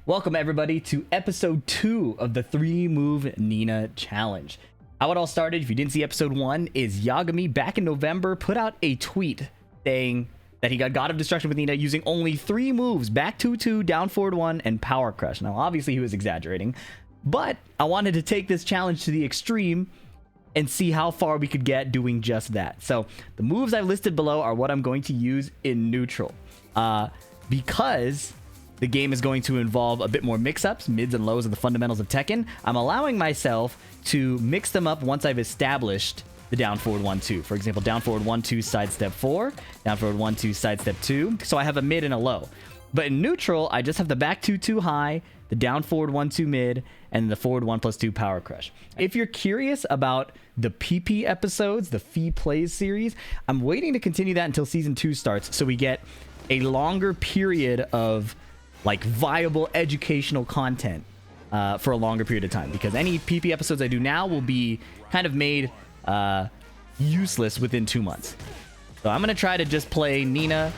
Welcome everybody to episode 2 of the 3-move Nina challenge. How it all started, if you didn't see episode 1, is Yagami back in November put out a tweet saying that he got God of Destruction with Nina using only 3 moves, back 2-2, down forward 1, and power crush. Now obviously he was exaggerating, but I wanted to take this challenge to the extreme and see how far we could get doing just that. So the moves I've listed below are what I'm going to use in neutral. Because the game is going to involve a bit more mix-ups, mids and lows of the fundamentals of Tekken, I'm allowing myself to mix them up once I've established the down forward 1-2. For example, down forward 1-2 sidestep 4, down forward 1-2 sidestep 2. So I have a mid and a low. But in neutral, I just have the back 2-2 high, the down forward 1-2 mid, and the forward 1+2 power crush. If you're curious about the PP episodes, the Fee Plays series, I'm waiting to continue that until season 2 starts so we get a longer period of like viable educational content for a longer period of time, because any PP episodes I do now will be kind of made useless within 2 months. So I'm gonna try to just play Nina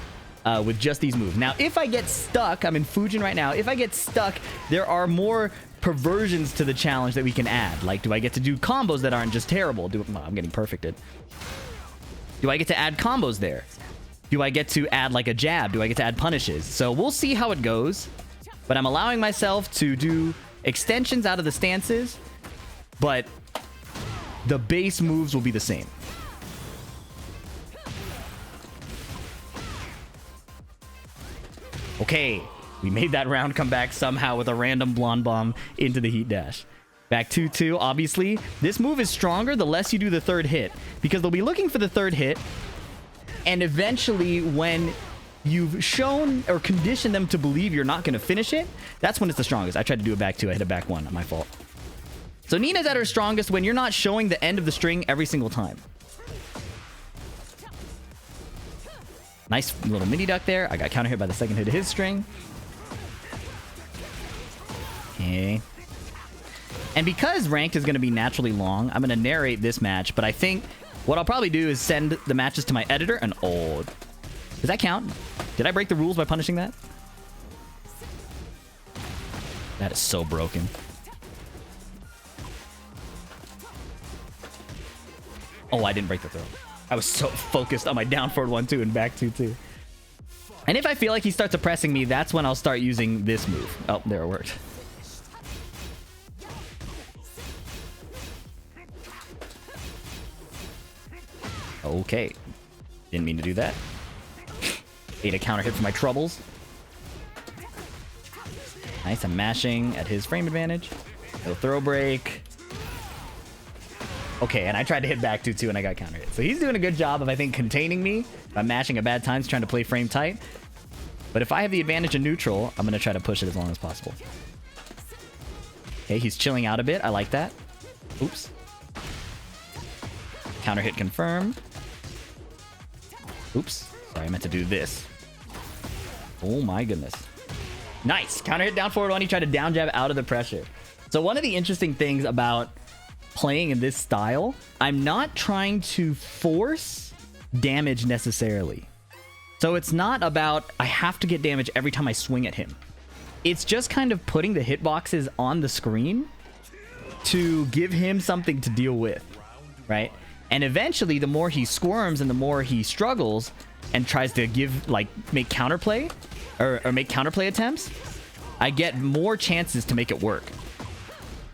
with just these moves. Now if I get stuck, I'm in Fujin right now, if I get stuck, there are more perversions to the challenge that we can add. Like, do I get to do combos that aren't just terrible? I'm getting perfected. Do I get to add combos there? Do I get to add like a jab? Do I get to add punishes? So we'll see how it goes. But I'm allowing myself to do extensions out of the stances, but the base moves will be the same. Okay, we made that round come back somehow with a random blonde bomb into the heat dash. Back 2-2, obviously. This move is stronger the less you do the third hit, because they'll be looking for the third hit. And eventually, when you've shown or conditioned them to believe you're not going to finish it, that's when it's the strongest. I tried to do a back 2. I hit a back 1. Not my fault. So Nina's at her strongest when you're not showing the end of the string every single time. Nice little mini duck there. I got counter hit by the second hit of his string. Okay. And because ranked is going to be naturally long, I'm going to narrate this match, but I think what I'll probably do is send the matches to my editor and... Oh, does that count? Did I break the rules by punishing that? That is so broken. Oh, I didn't break the throw. I was so focused on my down forward 1-2 and back 2-2. And if I feel like he starts oppressing me, that's when I'll start using this move. Oh, there it worked. Okay. Didn't mean to do that. Ate a counter hit for my troubles. Nice, I'm mashing at his frame advantage. No throw break. Okay, and I tried to hit back 2-2 and I got counter hit. So he's doing a good job of, I think, containing me. I'm mashing at bad times, trying to play frame tight. But if I have the advantage in neutral, I'm going to try to push it as long as possible. Okay, he's chilling out a bit. I like that. Oops. Counter hit confirmed. Oops. Sorry, I meant to do this. Oh my goodness. Nice. Counter hit down forward 1. He tried to down jab out of the pressure. So one of the interesting things about playing in this style, I'm not trying to force damage necessarily. So it's not about I have to get damage every time I swing at him. It's just kind of putting the hitboxes on the screen to give him something to deal with, right? And eventually, the more he squirms and the more he struggles and tries to make counterplay or make counterplay attempts, I get more chances to make it work.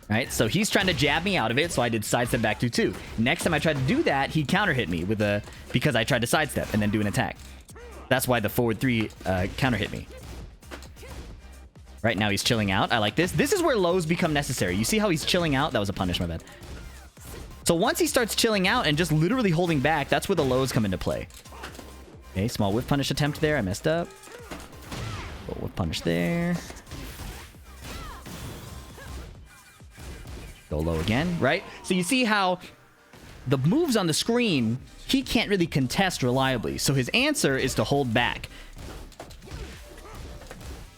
Right? So he's trying to jab me out of it, so I did sidestep back 2-2. Next time I tried to do that, he counter hit me with because I tried to sidestep and then do an attack. That's why the forward 3 counter hit me. Right now he's chilling out. I like this. This is where lows become necessary. You see how he's chilling out? That was a punish, my bad. So once he starts chilling out and just literally holding back, that's where the lows come into play. Okay, small whiff punish attempt there. I messed up. Little whiff punish there. Go low again, right? So you see how the moves on the screen, he can't really contest reliably. So his answer is to hold back.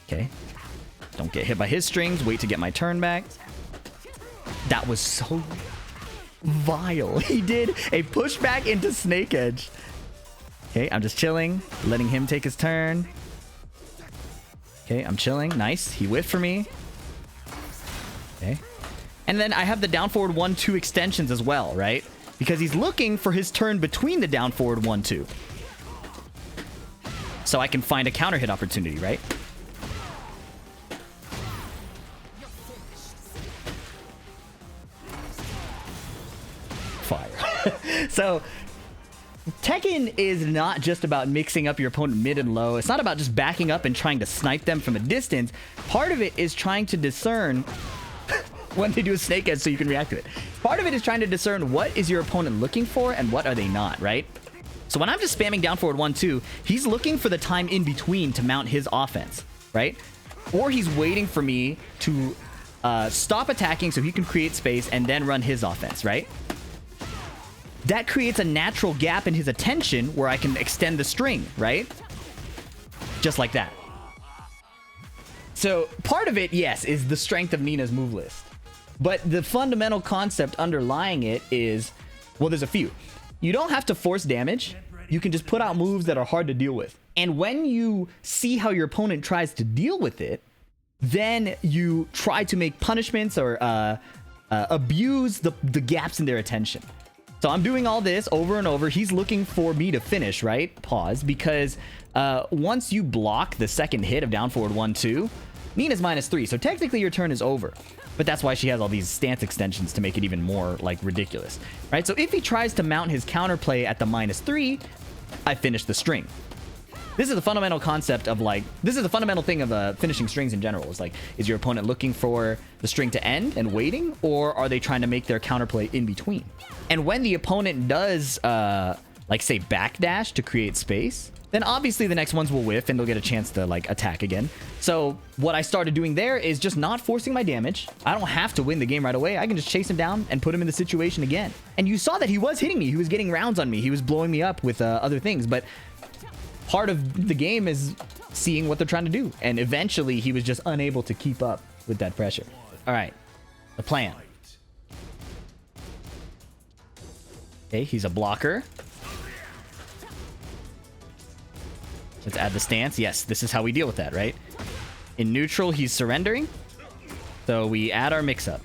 Okay. Don't get hit by his strings. Wait to get my turn back. That was so vile. He did a pushback into Snake Edge. Okay, I'm just chilling, letting him take his turn. Okay, I'm chilling. Nice. He whiffed for me. Okay. And then I have the down forward 1-2 extensions as well, right? Because he's looking for his turn between the down forward 1-2. So I can find a counter hit opportunity, right? Fire. So Tekken is not just about mixing up your opponent mid and low. It's not about just backing up and trying to snipe them from a distance. Part of it is trying to discern when they do a snake edge so you can react to it. Part of it is trying to discern what is your opponent looking for and what are they not, right? So when I'm just spamming down forward 1-2, he's looking for the time in between to mount his offense, right? Or he's waiting for me to stop attacking so he can create space and then run his offense, right? That creates a natural gap in his attention where I can extend the string, right? Just like that. So part of it, yes, is the strength of Nina's move list. But the fundamental concept underlying it is, well, there's a few. You don't have to force damage. You can just put out moves that are hard to deal with. And when you see how your opponent tries to deal with it, then you try to make punishments or abuse the gaps in their attention. So I'm doing all this over and over. He's looking for me to finish, right? Pause. Because once you block the second hit of down forward 1-2, Nina's -3. So technically your turn is over. But that's why she has all these stance extensions to make it even more, like, ridiculous, right? So if he tries to mount his counterplay at the -3, I finish the string. This is the fundamental concept of, like, this is the fundamental thing of finishing strings in general. It's like, is your opponent looking for the string to end and waiting, or are they trying to make their counterplay in between? And when the opponent does, like, say, backdash to create space, then obviously the next ones will whiff and they'll get a chance to, like, attack again. So what I started doing there is just not forcing my damage. I don't have to win the game right away. I can just chase him down and put him in the situation again. And you saw that he was hitting me. He was getting rounds on me. He was blowing me up with other things. But part of the game is seeing what they're trying to do. And eventually he was just unable to keep up with that pressure. All right, the plan. Okay, he's a blocker. Let's add the stance. Yes, this is how we deal with that, right? In neutral, he's surrendering. So we add our mix-up.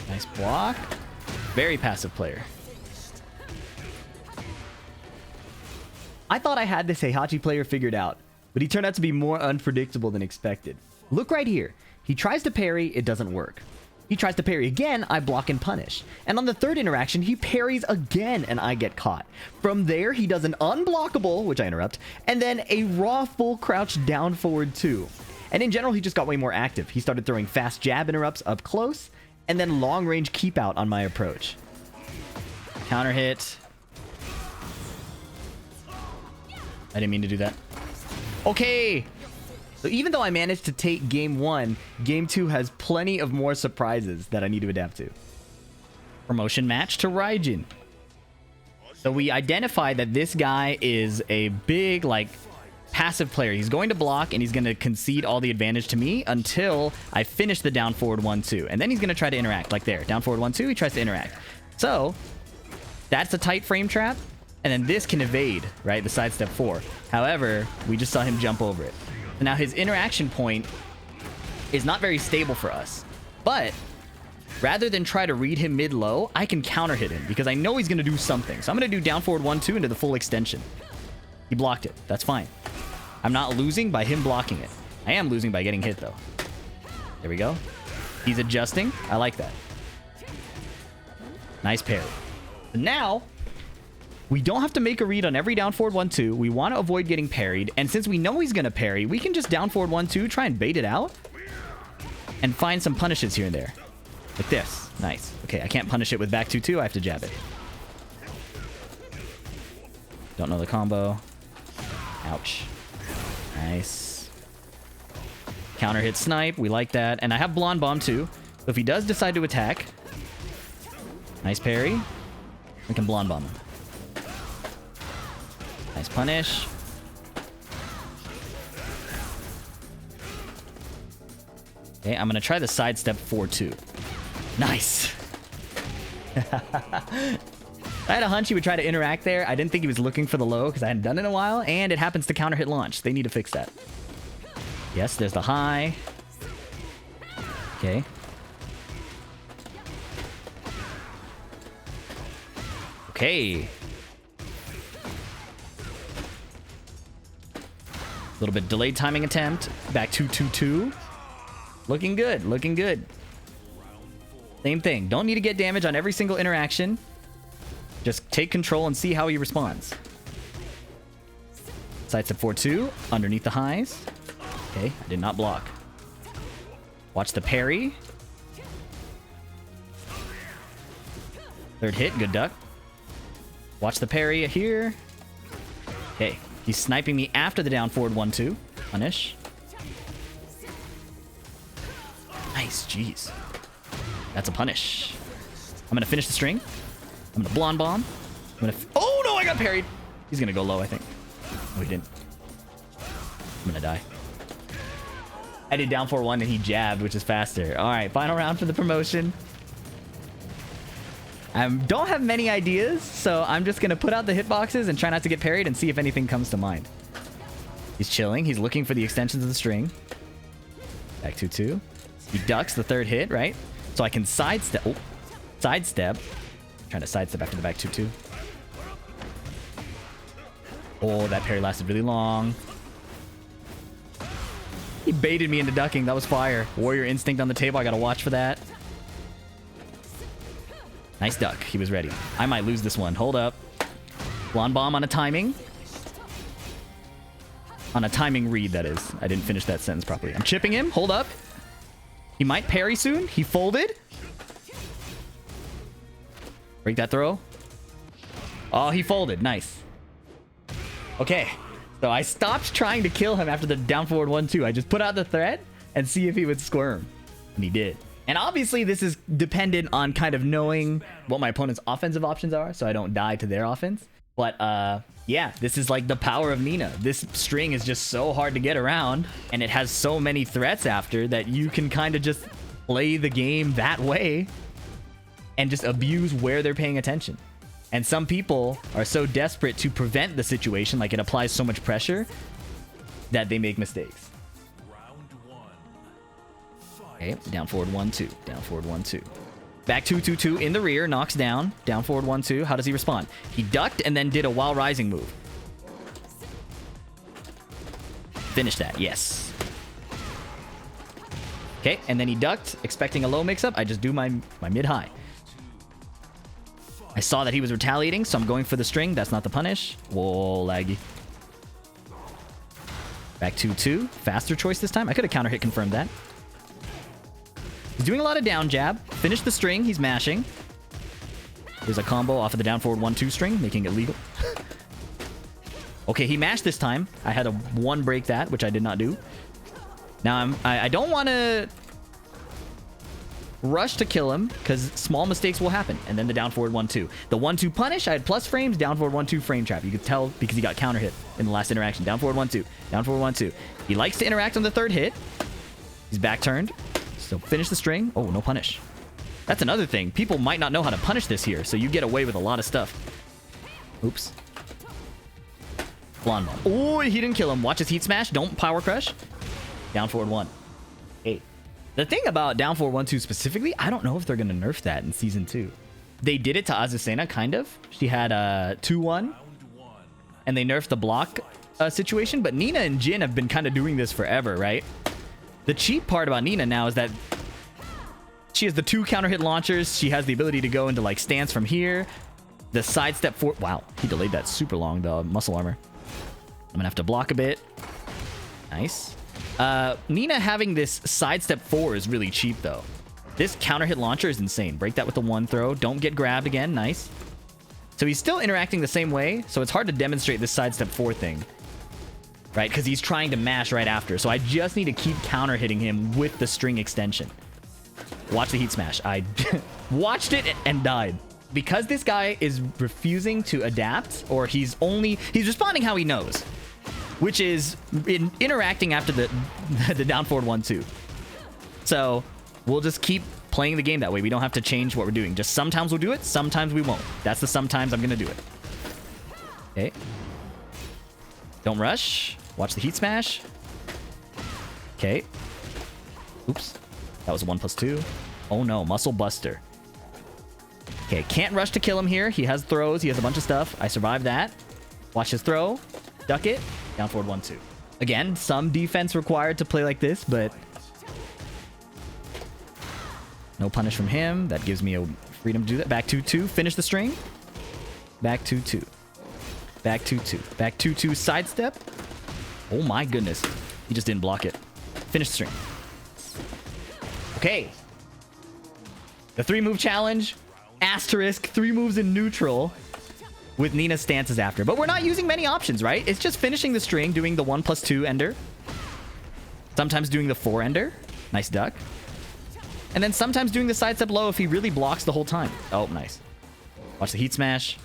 Nice block. Very passive player. I thought I had this Heihachi player figured out, but he turned out to be more unpredictable than expected. Look right here. He tries to parry, it doesn't work. He tries to parry again, I block and punish. And on the third interaction, he parries again and I get caught. From there, he does an unblockable, which I interrupt, and then a raw full crouch down forward 2. And in general, he just got way more active. He started throwing fast jab interrupts up close, and then long range keep out on my approach. Counter hit. I didn't mean to do that. Okay! So even though I managed to take game 1, game 2 has plenty of more surprises that I need to adapt to. Promotion match to Raijin. So we identify that this guy is a big, like, passive player. He's going to block and he's going to concede all the advantage to me until I finish the down forward 1-2. And then he's going to try to interact, like there. Down forward 1-2, he tries to interact. So that's a tight frame trap. And then this can evade, right? The sidestep 4. However, we just saw him jump over it. Now his interaction point is not very stable for us, but rather than try to read him mid-low, I can counter hit him because I know he's going to do something. So I'm going to do down forward 1-2 into the full extension. He blocked it. That's fine. I'm not losing by him blocking it. I am losing by getting hit though. There we go. He's adjusting. I like that. Nice parry. So now we don't have to make a read on every down forward 1-2. We want to avoid getting parried. And since we know he's going to parry, we can just down forward 1-2, try and bait it out. And find some punishes here and there. Like this. Nice. Okay, I can't punish it with back 2-2. I have to jab it. Don't know the combo. Ouch. Nice. Counter hit snipe. We like that. And I have Blonde Bomb too. So if he does decide to attack. Nice parry. We can Blonde Bomb him. Nice punish. Okay, I'm going to try the sidestep 4-2. Nice. I had a hunch he would try to interact there. I didn't think he was looking for the low because I hadn't done it in a while. And it happens to counter hit launch. They need to fix that. Yes, there's the high. Okay. Okay. A little bit delayed timing attempt. Back 2-2-2. Looking good. Looking good. Same thing. Don't need to get damage on every single interaction. Just take control and see how he responds. Sidestep 4-2. Underneath the highs. Okay, I did not block. Watch the parry. Third hit, good duck. Watch the parry here. Okay, he's sniping me after the down forward 1-2. Punish. Nice, jeez. That's a punish. I'm gonna finish the string. I'm gonna blonde bomb. Oh no, I got parried. He's gonna go low, I think. No, he didn't. I'm gonna die. I did down 4-1 and he jabbed, which is faster. All right, final round for the promotion. I don't have many ideas, so I'm just gonna put out the hitboxes and try not to get parried and see if anything comes to mind. He's chilling. He's looking for the extensions of the string. Back 2-2. He ducks the third hit, right? So I can sidestep. Oh, sidestep. Trying to sidestep after the back 2-2. Oh, that parry lasted really long. He baited me into ducking. That was fire. Warrior instinct on the table. I gotta watch for that. Nice duck. He was ready. I might lose this one. Hold up. Blonde bomb on a timing. On a timing read, that is. I didn't finish that sentence properly. I'm chipping him. Hold up. He might parry soon. He folded. Break that throw. Oh, he folded. Nice. Okay. So I stopped trying to kill him after the down forward 1-2. I just put out the threat and see if he would squirm. And he did. And obviously this is dependent on kind of knowing what my opponent's offensive options are, so I don't die to their offense. But yeah, this is like the power of Nina. This string is just so hard to get around, and it has so many threats after that you can kind of just play the game that way and just abuse where they're paying attention. And some people are so desperate to prevent the situation, like it applies so much pressure, that they make mistakes. Okay, down forward 1-2. Down forward 1-2. Back 2-2-2 in the rear, knocks down. Down forward 1-2. How does he respond? He ducked and then did a while rising move. Finish that, yes. Okay, and then he ducked, expecting a low mix-up. I just do my mid-high. I saw that he was retaliating, so I'm going for the string. That's not the punish. Whoa, laggy. Back 2-2. Faster choice this time. I could have counter hit confirmed that. He's doing a lot of down jab. Finish the string. He's mashing. There's a combo off of the down forward 1-2 string, making it legal. Okay, he mashed this time. I had a 1 break that, which I did not do. Now I don't want to rush to kill him because small mistakes will happen. And then the down forward 1-2. The 1-2 punish, I had plus frames. Down forward 1-2 frame trap. You could tell because he got counter hit in the last interaction. Down forward 1-2. Down forward 1-2. He likes to interact on the third hit. He's back turned. So finish the string. Oh, no punish. That's another thing. People might not know how to punish this here, so you get away with a lot of stuff. Oops. Blonde bomb. Oh, he didn't kill him. Watch his heat smash. Don't power crush. Down forward 1. Hey. The thing about down forward 1-2 specifically, I don't know if they're going to nerf that in Season 2. They did it to Azucena, kind of. She had a 2-1, and they nerfed the block situation, but Nina and Jin have been kind of doing this forever, right? The cheap part about Nina now is that she has the 2 counter hit launchers. She has the ability to go into like stance from here. The sidestep forward. Wow, he delayed that super long, the muscle armor. I'm gonna have to block a bit. Nice. Nina having this sidestep 4 is really cheap though. This counter hit launcher is insane. Break that with the 1 throw. Don't get grabbed again. Nice. So he's still interacting the same way. So it's hard to demonstrate this sidestep 4 thing. Right, because he's trying to mash right after. So I just need to keep counter hitting him with the string extension. Watch the heat smash. I watched it and died. Because this guy is refusing to adapt, or he's responding how he knows, which is interacting after the down forward 1-2. So we'll just keep playing the game that way. We don't have to change what we're doing. Just sometimes we'll do it, sometimes we won't. That's the sometimes I'm gonna do it. Okay. Don't rush. Watch the heat smash. Okay. Oops. That was a 1+2. Oh no, muscle buster. Okay, can't rush to kill him here. He has throws. He has a bunch of stuff. I survived that. Watch his throw. Duck it. Down forward 1-2. Again, some defense required to play like this, but no punish from him. That gives me a freedom to do that. Back 2-2. Finish the string. Back 2-2. Back 2-2. Back 2-2. Sidestep. Oh my goodness. He just didn't block it. Finish the string. Okay. The 3-move challenge. Asterisk. 3 moves in neutral. With Nina's stances after. But we're not using many options, right? It's just finishing the string, doing the 1+2 ender. Sometimes doing the 4 ender. Nice duck. And then sometimes doing the sidestep low if he really blocks the whole time. Oh, nice. Watch the heat smash.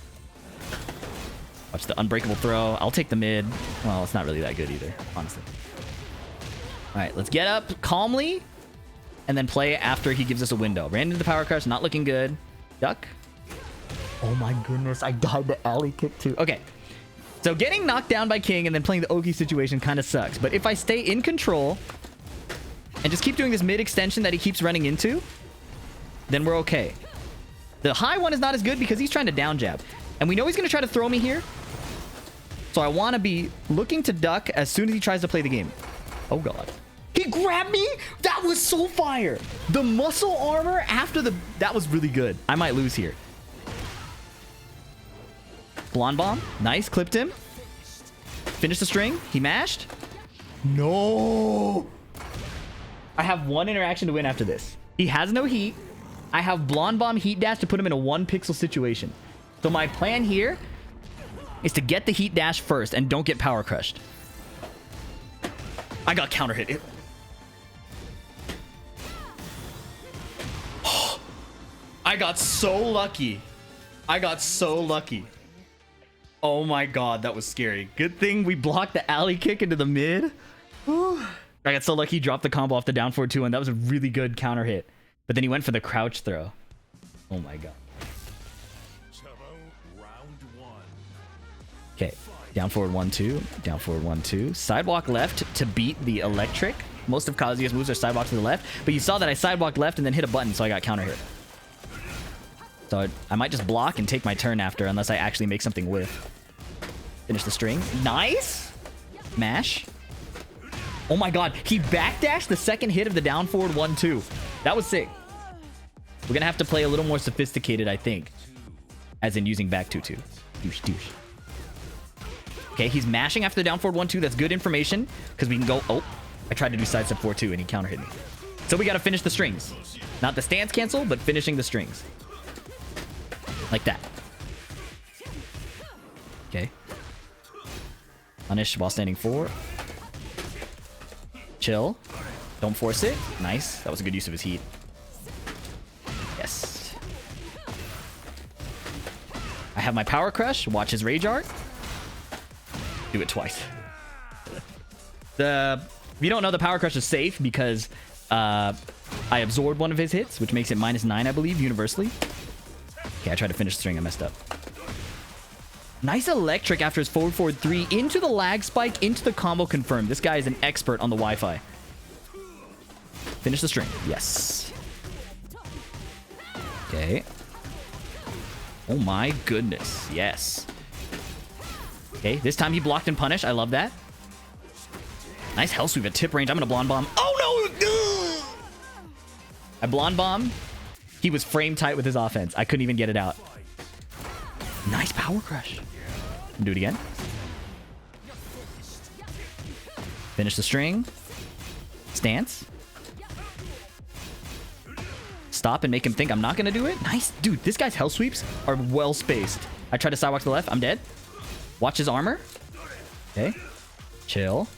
Watch the unbreakable throw. I'll take the mid. Well, it's not really that good either, honestly. All right, let's get up calmly and then play after he gives us a window. Ran into the power crush, not looking good. Duck. Oh my goodness, I died the alley kick too. Okay, so getting knocked down by King and then playing the Oki situation kind of sucks. But if I stay in control and just keep doing this mid extension that he keeps running into, then we're okay. The high one is not as good because he's trying to down jab. And we know he's going to try to throw me here. So I want to be looking to duck as soon as he tries to play the game. Oh god. He grabbed me? That was so fire. The muscle armor after the... That was really good. I might lose here. Blonde bomb. Nice. Clipped him. Finished the string. He mashed. No. I have one interaction to win after this. He has no heat. I have blonde bomb heat dash to put him in a 1 pixel situation. So my plan here is to get the heat dash first and don't get power crushed. I got counter hit. I got so lucky. I got so lucky. Oh my god, that was scary. Good thing we blocked the alley kick into the mid. Whew. I got so lucky he dropped the combo off the down forward 2-1. That was a really good counter hit. But then he went for the crouch throw. Oh my god. Okay, down forward 1-2, down forward 1-2. Sidewalk left to beat the electric. Most of Kazuya's moves are sidewalk to the left, but you saw that I sidewalked left and then hit a button, so I got counter hit. So I might just block and take my turn after, unless I actually make something with. Finish the string. Nice! Mash. Oh my god, he backdashed the second hit of the down forward 1-2. That was sick. We're gonna have to play a little more sophisticated, I think. As in using back 2-2. Douche, douche. Okay, he's mashing after the down forward 1-2. That's good information, because we can go... Oh, I tried to do sidestep 4-2, and he counter hit me. So we got to finish the strings. Not the stance cancel, but finishing the strings. Like that. Okay. Punish while standing 4. Chill. Don't force it. Nice. That was a good use of his heat. Yes. I have my power crush. Watch his rage art. Do it twice. If you don't know, the power crush is safe because I absorbed one of his hits, which makes it -9, I believe, universally. Okay, I tried to finish the string. I messed up. Nice electric after his forward 3 into the lag spike, into the combo confirmed. This guy is an expert on the Wi-Fi. Finish the string. Yes. Okay. Oh my goodness. Yes. Okay, this time he blocked and punished. I love that. Nice hell sweep at tip range. I'm gonna blonde bomb. Oh no! I blonde bomb. He was frame tight with his offense. I couldn't even get it out. Nice power crush. Do it again. Finish the string. Stance. Stop and make him think I'm not gonna do it. Nice. Dude, this guy's hell sweeps are well spaced. I tried to sidewalk to the left. I'm dead. Watch his armor. Okay. Chill.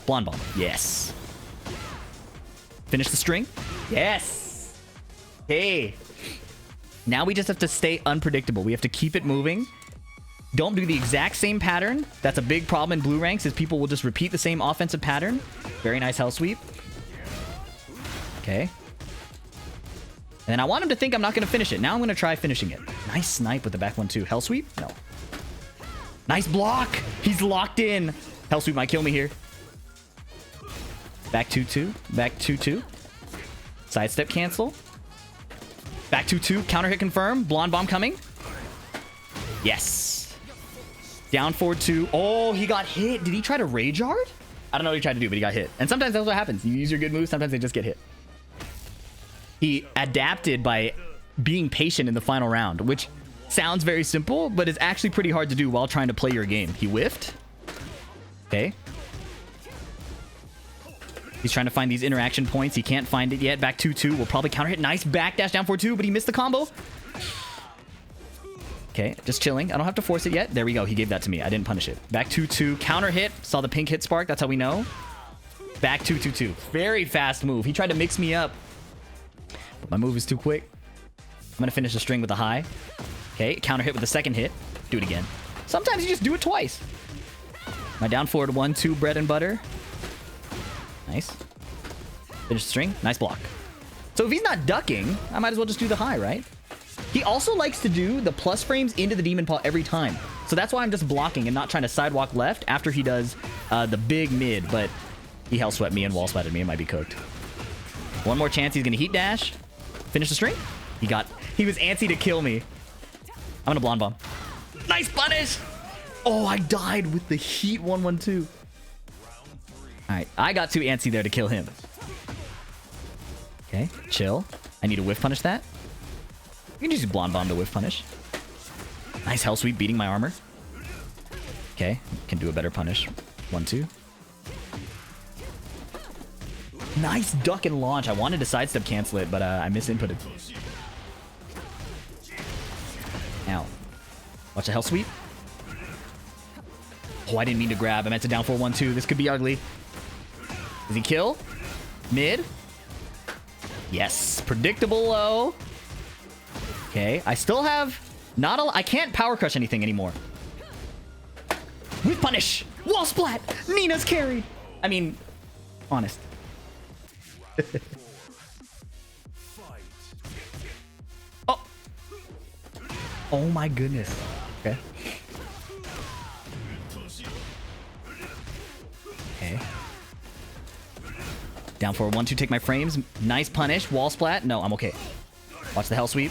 Blonde bomb. Yes. Finish the string. Yes. Hey. Now we just have to stay unpredictable. We have to keep it moving. Don't do the exact same pattern. That's a big problem in blue ranks, is people will just repeat the same offensive pattern. Very nice hell sweep. Okay. And I want him to think I'm not going to finish it. Now I'm going to try finishing it. Nice snipe with the back 1-2. Hell sweep? No. Nice block. He's locked in. Hell sweep might kill me here. Back 2-2. Back 2-2. Sidestep cancel. Back 2-2. Counter hit confirm. Blonde bomb coming. Yes. Down 4-2. Oh, he got hit. Did he try to rage art? I don't know what he tried to do, but he got hit. And sometimes that's what happens. You use your good moves. Sometimes they just get hit. He adapted by being patient in the final round, which sounds very simple, but is actually pretty hard to do while trying to play your game. He whiffed. Okay. He's trying to find these interaction points. He can't find it yet. Back 2-2. We'll probably counter hit. Nice backdash down 4-2, but he missed the combo. Okay, just chilling. I don't have to force it yet. There we go. He gave that to me. I didn't punish it. Back 2-2. Counter hit. Saw the pink hit spark. That's how we know. Back 2-2-2. Very fast move. He tried to mix me up. But my move is too quick. I'm going to finish the string with a high. Okay, counter hit with the second hit. Do it again. Sometimes you just do it twice. My down forward 1-2 bread and butter. Nice. Finish the string. Nice block. So if he's not ducking, I might as well just do the high, right? He also likes to do the plus frames into the demon paw every time. So that's why I'm just blocking and not trying to sidewalk left after he does the big mid. But he hell swept me and wall splatted me. It might be cooked. One more chance. He's going to heat dash. Finish the string. He was antsy to kill me. I'm going to blonde bomb. Nice punish. Oh, I died with the heat 1-1-2. All right. I got too antsy there to kill him. Okay. Chill. I need to whiff punish that. You can just use blonde bomb to whiff punish. Nice hell sweep beating my armor. Okay. Can do a better punish. 1-2. Nice duck and launch. I wanted to sidestep cancel it, but I misinputted. Ow. Watch the hell sweep. Oh, I didn't mean to grab. I meant to down 4-1-2. This could be ugly. Does he kill? Mid. Yes. Predictable low. Okay. I still have not a... I can't power crush anything anymore. With punish. Wall splat. Nina's carried. I mean, honest. Oh. Oh my goodness. Okay. Okay. Down for 1-2, take my frames. Nice punish. Wall splat. No, I'm okay. Watch the hell sweep.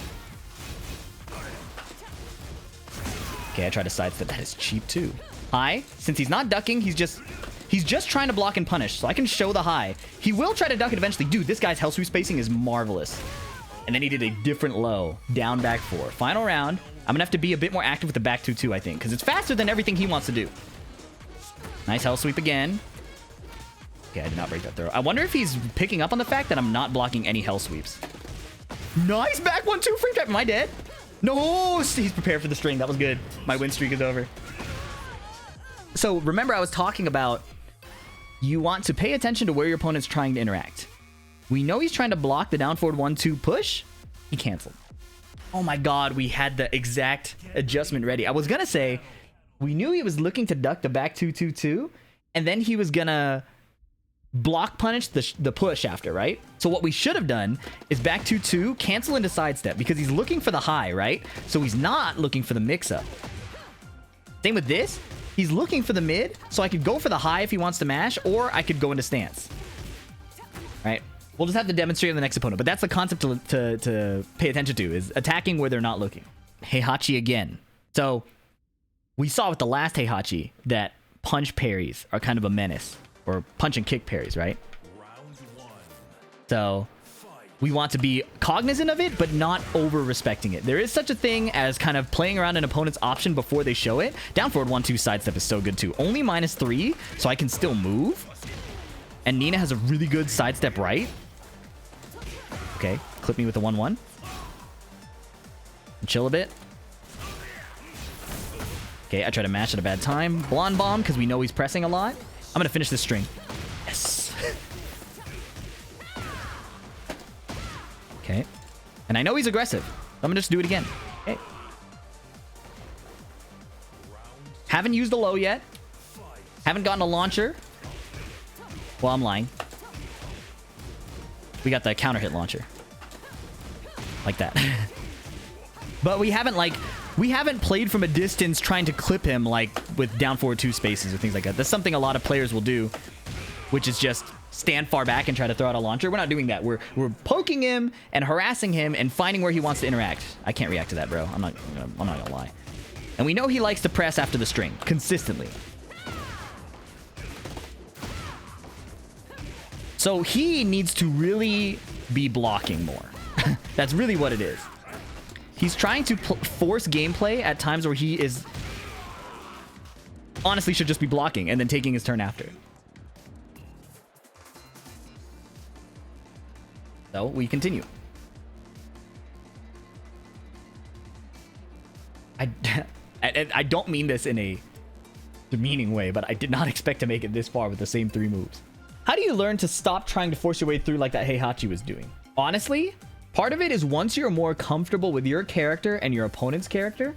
Okay, I tried to sidestep. That is cheap too. High. Since he's not ducking, he's just trying to block and punish. So I can show the high. He will try to duck it eventually. Dude, this guy's hell sweep spacing is marvelous. And then he did a different low. Down, back 4. Final round. I'm going to have to be a bit more active with the back 2-2, I think. Because it's faster than everything he wants to do. Nice hell sweep again. Okay, I did not break that throw. I wonder if he's picking up on the fact that I'm not blocking any hell sweeps. Nice back 1-2 frame trap. Am I dead? No, he's prepared for the string. That was good. My win streak is over. So remember I was talking about you want to pay attention to where your opponent's trying to interact. We know he's trying to block the down forward 1-2 push. He canceled. Oh my god, we had the exact adjustment ready. I was going to say, we knew he was looking to duck the back 2-2-2, and then he was going to block punish the push after, right? So what we should have done is back 2-2, cancel into sidestep, because he's looking for the high, right? So he's not looking for the mix-up. Same with this. He's looking for the mid, so I could go for the high if he wants to mash, or I could go into stance. Right? We'll just have to demonstrate on the next opponent, but that's the concept to pay attention to, is attacking where they're not looking. Heihachi again. So, we saw with the last Heihachi that punch parries are kind of a menace, or punch and kick parries, right? So, we want to be cognizant of it, but not over-respecting it. There is such a thing as kind of playing around an opponent's option before they show it. Down forward 1-2 sidestep is so good too. Only -3, so I can still move. And Nina has a really good sidestep right. Okay, clip me with the 1-1. Chill a bit. Okay, I try to mash at a bad time. Blonde bomb, because we know he's pressing a lot. I'm going to finish this string. Yes. Okay. And I know he's aggressive. I'm going to just do it again. Okay. Haven't used the low yet. Haven't gotten a launcher. Well, I'm lying. We got the counter hit launcher. like that. But we haven't played from a distance trying to clip him like with down forward 2 spaces or things like that. That's something a lot of players will do, which is just stand far back and try to throw out a launcher. We're not doing that. We're poking him and harassing him and finding where he wants to interact. I can't react to that, bro. I'm not gonna lie. And we know he likes to press after the string consistently. So he needs to really be blocking more. That's really what it is. He's trying to force gameplay at times where he is honestly should just be blocking and then taking his turn after. So we continue. I don't mean this in a demeaning way, but I did not expect to make it this far with the same 3 moves. How do you learn to stop trying to force your way through like that Heihachi was doing? Honestly, part of it is once you're more comfortable with your character and your opponent's character,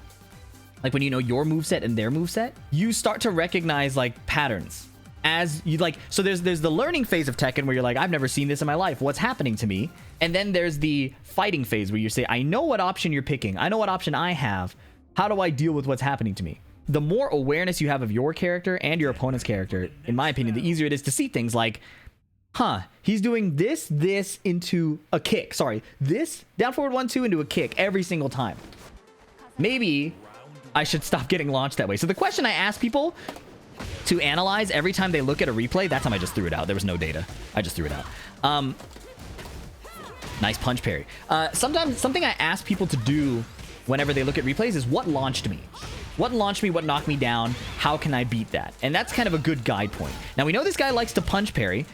like when you know your moveset and their moveset, you start to recognize like patterns. As you like, so there's the learning phase of Tekken where you're like, I've never seen this in my life. What's happening to me? And then there's the fighting phase where you say, I know what option you're picking. I know what option I have. How do I deal with what's happening to me? The more awareness you have of your character and your opponent's character, in my opinion, the easier it is to see things like, he's doing this into a kick. Sorry, this down forward 1-2 into a kick every single time. Maybe I should stop getting launched that way. So the question I ask people to analyze every time they look at a replay, that time I just threw it out. There was no data. I just threw it out. Nice punch parry. Sometimes something I ask people to do whenever they look at replays is what launched me? What launched me? What knocked me down? How can I beat that? And that's kind of a good guide point. Now we know this guy likes to punch parry.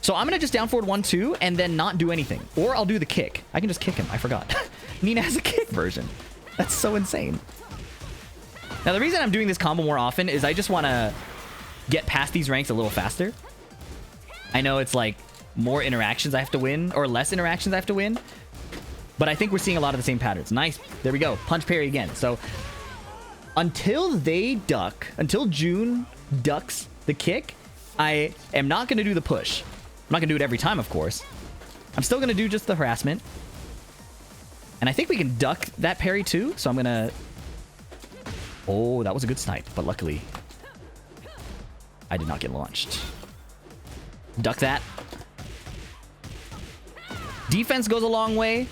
So I'm going to just down forward 1-2 and then not do anything. Or I'll do the kick. I can just kick him. I forgot. Nina has a kick version. That's so insane. Now the reason I'm doing this combo more often is I just want to get past these ranks a little faster. I know it's like more interactions I have to win or less interactions I have to win. But I think we're seeing a lot of the same patterns. Nice. There we go. Punch parry again. So until they duck, until June ducks the kick, I am not going to do the push. I'm not going to do it every time, of course. I'm still going to do just the harassment. And I think we can duck that parry too. So I'm going to... Oh, that was a good snipe. But luckily, I did not get launched. Duck that. Defense goes a long way.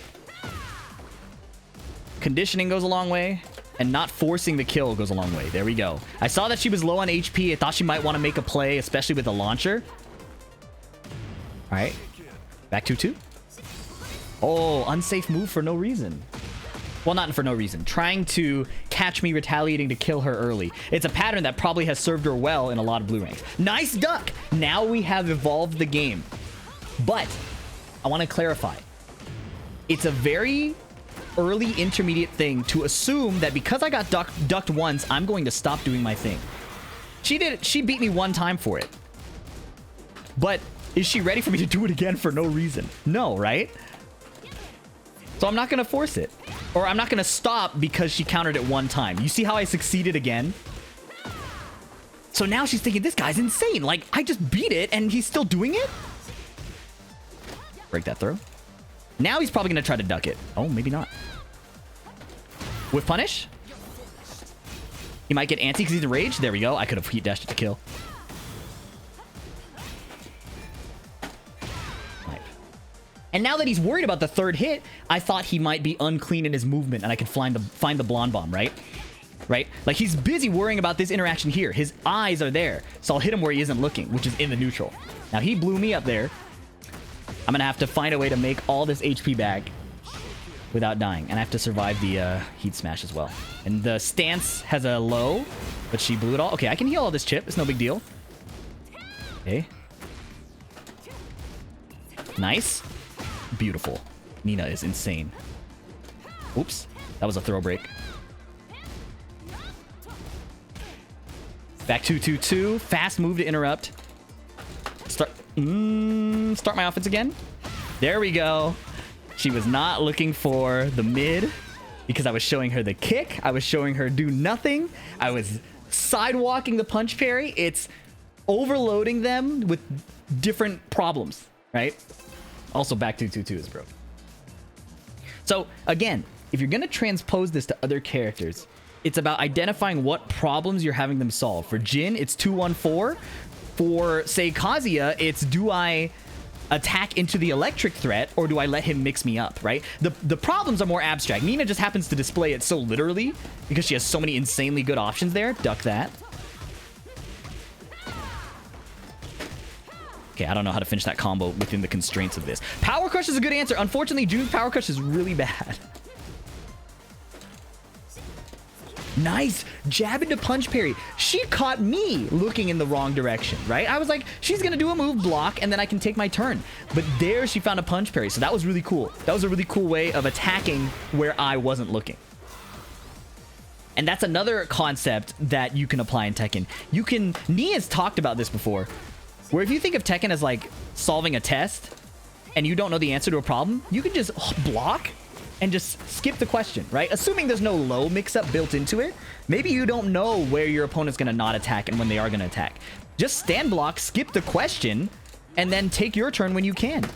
Conditioning goes a long way. And not forcing the kill goes a long way. There we go. I saw that she was low on HP. I thought she might want to make a play, especially with the launcher. All right. Back 2-2. Oh, unsafe move for no reason. Well, not for no reason. Trying to catch me retaliating to kill her early. It's a pattern that probably has served her well in a lot of blue ranks. Nice duck. Now we have evolved the game. But I want to clarify. It's a very early intermediate thing to assume that because I got ducked once, I'm going to stop doing my thing. She beat me one time for it. But is she ready for me to do it again for no reason? No, right? So I'm not going to force it. Or I'm not going to stop because she countered it one time. You see how I succeeded again? So now she's thinking, this guy's insane. Like, I just beat it and he's still doing it? Break that throw. Now he's probably going to try to duck it. Oh, maybe not. With punish? He might get antsy because he's in rage. There we go. I could have heat dashed it to kill. Right. And now that he's worried about the third hit, I thought he might be unclean in his movement and I could find the blonde bomb, right? Right? Like he's busy worrying about this interaction here. His eyes are there. So I'll hit him where he isn't looking, which is in the neutral. Now he blew me up there. I'm going to have to find a way to make all this HP back without dying. And I have to survive the heat smash as well. And the stance has a low, but she blew it all. Okay, I can heal all this chip. It's no big deal. Okay. Nice. Beautiful. Nina is insane. Oops. That was a throw break. Back 2-2-2. Fast move to interrupt. Start my offense again. There we go. She was not looking for the mid because I was showing her the kick. I was showing her do nothing. I was sidewalking the punch parry. It's overloading them with different problems, right? Also, back 2-2-2 is broke. So again, if you're gonna transpose this to other characters, it's about identifying what problems you're having them solve. For Jin, it's 2-1-4. For, say, Kazuya, it's do I attack into the electric threat or do I let him mix me up, right? The problems are more abstract. Nina just happens to display it so literally because she has so many insanely good options there. Duck that. Okay, I don't know how to finish that combo within the constraints of this. Power Crush is a good answer. Unfortunately, June's Power Crush is really bad. Nice. Jab into punch parry. She caught me looking in the wrong direction, right? I was like, she's going to do a move block and then I can take my turn. But there she found a punch parry. So that was really cool. That was a really cool way of attacking where I wasn't looking. And that's another concept that you can apply in Tekken. You can... Nia's talked about this before. Where if you think of Tekken as like solving a test and you don't know the answer to a problem, you can just block and just skip the question, right? Assuming there's no low mix-up built into it. Maybe you don't know where your opponent's going to not attack and when they are going to attack. Just stand block, skip the question, and then take your turn when you can.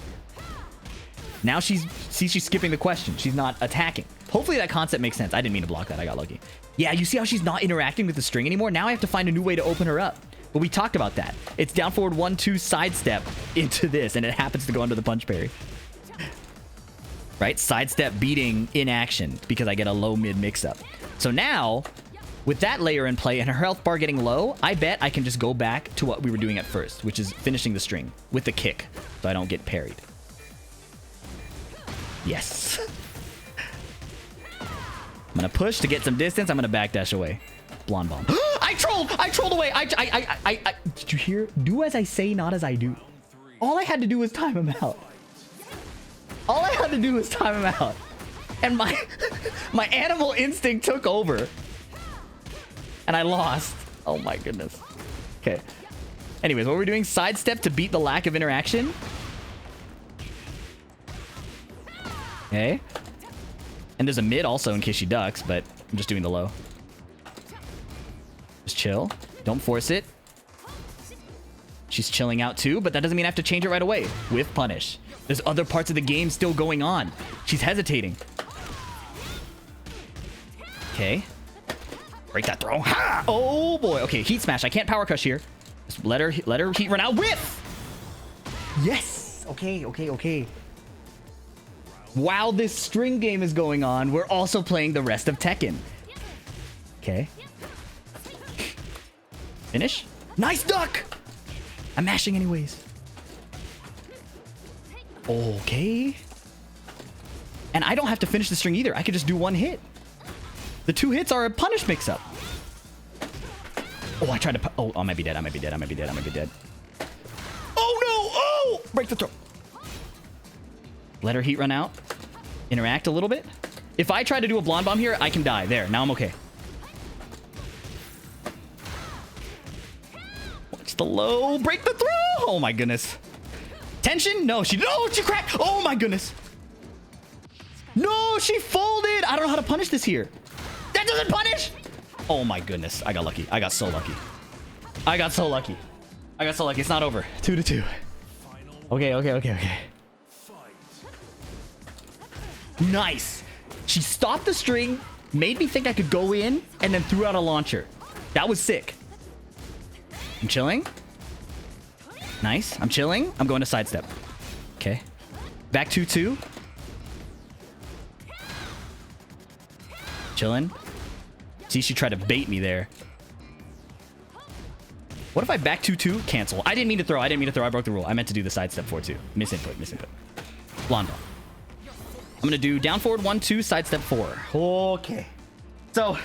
Now she's skipping the question. She's not attacking. Hopefully that concept makes sense. I didn't mean to block that. I got lucky. Yeah, you see how she's not interacting with the string anymore? Now I have to find a new way to open her up. But we talked about that. It's down forward 1-2 sidestep into this, and it happens to go under the punch parry. Right? Sidestep beating in action because I get a low mid mix-up. So now, with that layer in play and her health bar getting low, I bet I can just go back to what we were doing at first, which is finishing the string with the kick so I don't get parried. Yes. I'm going to push to get some distance. I'm going to backdash away. Blonde bomb. I trolled away. Did you hear? Do as I say, not as I do. All I had to do was time him out. All I had to do was time him out. And my animal instinct took over. And I lost. Oh my goodness. Okay. Anyways, what we're doing, sidestep to beat the lack of interaction. Okay. And there's a mid also in case she ducks, but I'm just doing the low. Just chill. Don't force it. She's chilling out too, but that doesn't mean I have to change it right away. With punish. There's other parts of the game still going on. She's hesitating. Okay. Break that throw. Ha! Oh boy. Okay, heat smash. I can't power crush here. Just let her heat run out. Whiff! Yes! Okay. While this string game is going on, we're also playing the rest of Tekken. Okay. Finish. Nice duck! I'm mashing anyways. Okay. And I don't have to finish the string either. I could just do one hit. The 2 hits are a punish mix-up. Oh, I tried to... Oh, I might be dead. I might be dead. Oh, no! Oh! Break the throw. Let her heat run out. Interact a little bit. If I try to do a blonde bomb here, I can die. There. Now I'm okay. Watch the low. Break the throw. Oh, my goodness. Tension? No, she cracked. Oh, my goodness. No, she folded. I don't know how to punish this here. That doesn't punish. Oh, my goodness. I got lucky. I got so lucky. It's not over. 2-2. Okay. Nice. She stopped the string, made me think I could go in, and then threw out a launcher. That was sick. I'm chilling. Nice. I'm chilling. I'm going to sidestep. Okay. Back 2-2. Chilling. See, she tried to bait me there. What if I back 2-2? Cancel. I didn't mean to throw. I broke the rule. I meant to do the sidestep 4-2. Misinput. Blonde bomb. I'm going to do down forward 1-2, sidestep 4. Okay. So,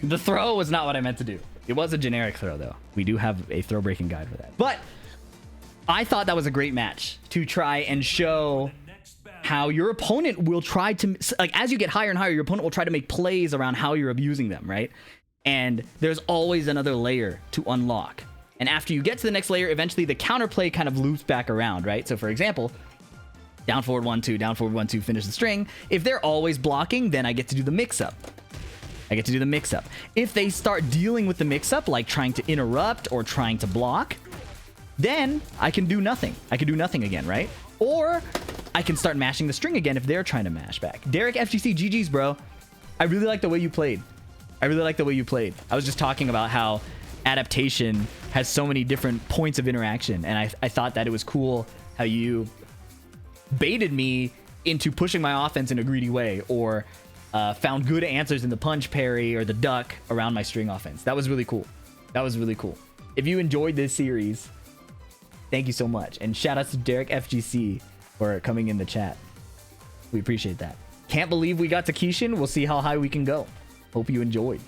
the throw was not what I meant to do. It was a generic throw, though. We do have a throw breaking guide for that. But I thought that was a great match to try and show how your opponent will try to, like, as you get higher and higher, your opponent will try to make plays around how you're abusing them, right? And there's always another layer to unlock. And after you get to the next layer, eventually the counterplay kind of loops back around, right? So, for example, down forward 1-2, down forward 1-2, finish the string. If they're always blocking, then I get to do the mix-up. If they start dealing with the mix-up, like trying to interrupt or trying to block, then I can do nothing. I can do nothing again, right? Or I can start mashing the string again if they're trying to mash back. Derek FGC, GG's, bro. I really like the way you played. I really like the way you played. I was just talking about how adaptation has so many different points of interaction, and I thought that it was cool how you baited me into pushing my offense in a greedy way, or found good answers in the punch parry or the duck around my string offense. That was really cool. That was really cool. If you enjoyed this series, thank you so much. And shout out to Derek FGC for coming in the chat. We appreciate that. Can't believe we got to Kishin. We'll see how high we can go. Hope you enjoyed.